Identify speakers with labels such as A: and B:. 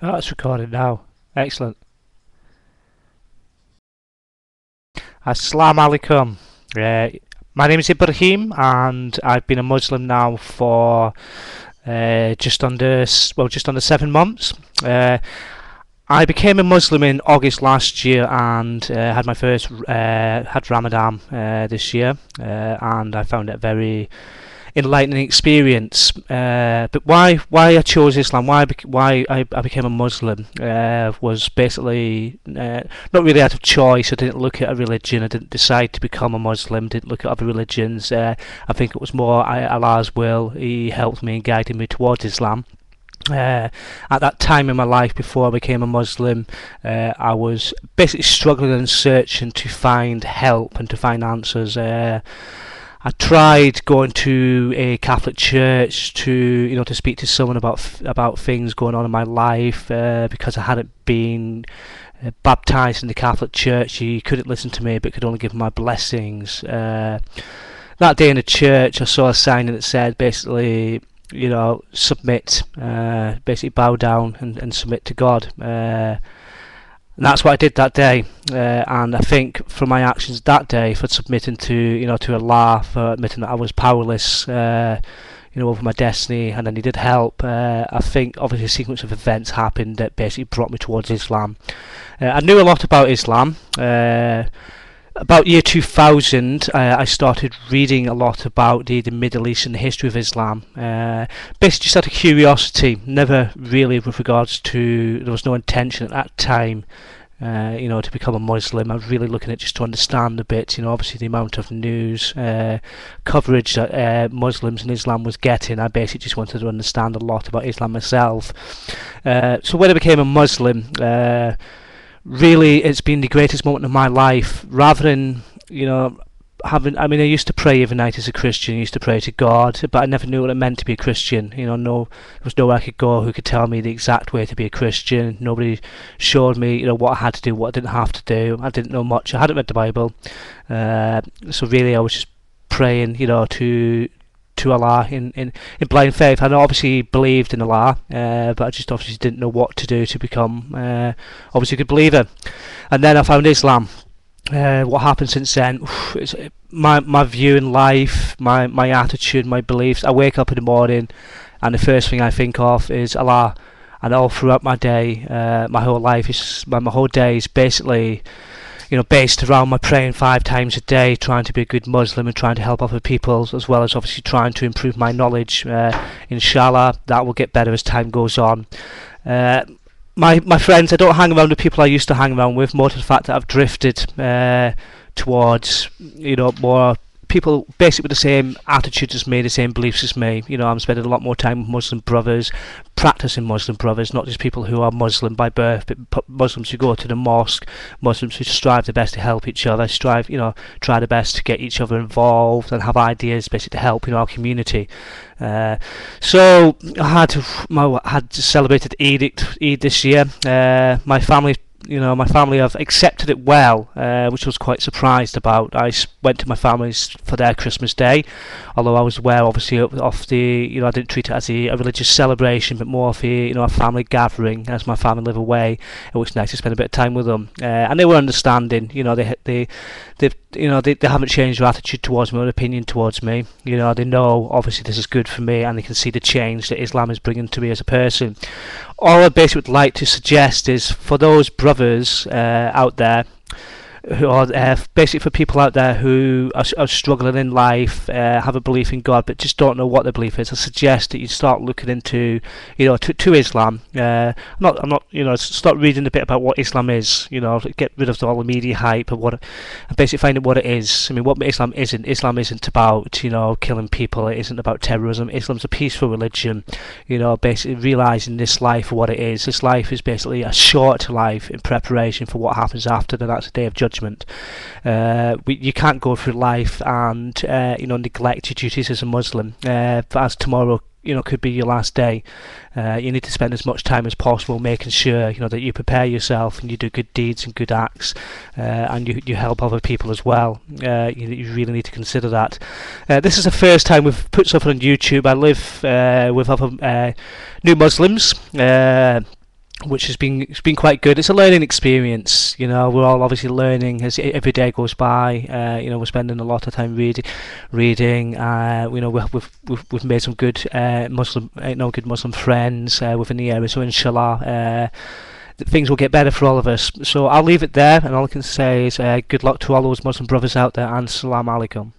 A: Oh, it's recorded now. Excellent. Assalamu alaikum. My name is Ibrahim, and I've been a Muslim now for just under 7 months. Uh, I became a Muslim in August last year, and had my first had Ramadan this year, and I found it very enlightening experience. But why I chose Islam, why I became a Muslim, was basically not really out of choice. I didn't look at a religion. I didn't decide to become a Muslim. Didn't look at other religions. I think it was more Allah's will. He helped me and guided me towards Islam. At that time in my life before I became a Muslim, I was basically struggling and searching to find help and to find answers. I tried going to a Catholic church to speak to someone about things going on in my life, because I hadn't been baptized in the Catholic Church. He couldn't listen to me, but could only give my blessings. That day in the church, I saw a sign that said basically, submit, basically bow down and submit to God. And that's what I did that day, and I think from my actions that day, for submitting to Allah, for admitting that I was powerless, over my destiny, and then He did help. I think obviously a sequence of events happened that basically brought me towards Islam. I knew a lot about Islam. About year 2000, I started reading a lot about the Middle East and the history of Islam. Basically just out of curiosity, never really with regards to, there was no intention at that time, to become a Muslim. I was really looking at just to understand a bit, obviously the amount of news coverage that Muslims and Islam was getting. I basically just wanted to understand a lot about Islam myself. So when I became a Muslim, really, it's been the greatest moment of my life. Rather than, I used to pray every night as a Christian. I used to pray to God, but I never knew what it meant to be a Christian. There was nowhere I could go who could tell me the exact way to be a Christian. Nobody showed me, what I had to do, what I didn't have to do. I didn't know much. I hadn't read the Bible, so really I was just praying, to Allah in blind faith. I obviously believed in Allah, but I just obviously didn't know what to do to become obviously a good believer. And then I found Islam. What happened since then? My view in life, my attitude, my beliefs. I wake up in the morning, and the first thing I think of is Allah. And all throughout my day, my whole life is my whole day is basically, based around my praying 5 times a day, trying to be a good Muslim and trying to help other people, as well as obviously trying to improve my knowledge. Inshallah, that will get better as time goes on. My friends, I don't hang around with people I used to hang around with, more to the fact that I've drifted towards, more people basically with the same attitudes as me, the same beliefs as me. I'm spending a lot more time with Muslim brothers, practicing Muslim brothers, not just people who are Muslim by birth, but Muslims who go to the mosque, Muslims who strive their best to help each other, try their best to get each other involved and have ideas basically to help our community. So I had celebrated Eid this year. My family have accepted it well, which I was quite surprised about. I went to my family's for their Christmas Day, although I was aware, obviously, of the, I didn't treat it as a religious celebration, but more of a family gathering, as my family live away. It was nice to spend a bit of time with them, and they were understanding. They haven't changed their attitude towards me or opinion towards me. They know obviously this is good for me, and they can see the change that Islam is bringing to me as a person. All I basically would like to suggest is for those brothers out there, who are basically for people out there who are struggling in life, have a belief in God but just don't know what their belief is. I suggest that you start looking into, to Islam. I'm not, start reading a bit about what Islam is. Get rid of all the media hype and and basically find out what it is. What Islam isn't. Islam isn't about killing people. It isn't about terrorism. Islam's a peaceful religion. Basically realizing this life for what it is. This life is basically a short life in preparation for what happens after that's the day of judgment. You can't go through life and neglect your duties as a Muslim, as tomorrow could be your last day. You need to spend as much time as possible making sure that you prepare yourself and you do good deeds and good acts, and you help other people as well. You really need to consider that. This is the first time we've put something on YouTube. I live with other new Muslims. which it's been quite good. It's a learning experience. We're all obviously learning as every day goes by. We're spending a lot of time reading. We've made some good good Muslim friends within the area. So inshallah, things will get better for all of us. So I'll leave it there, and all I can say is good luck to all those Muslim brothers out there, and Assalamu alaikum.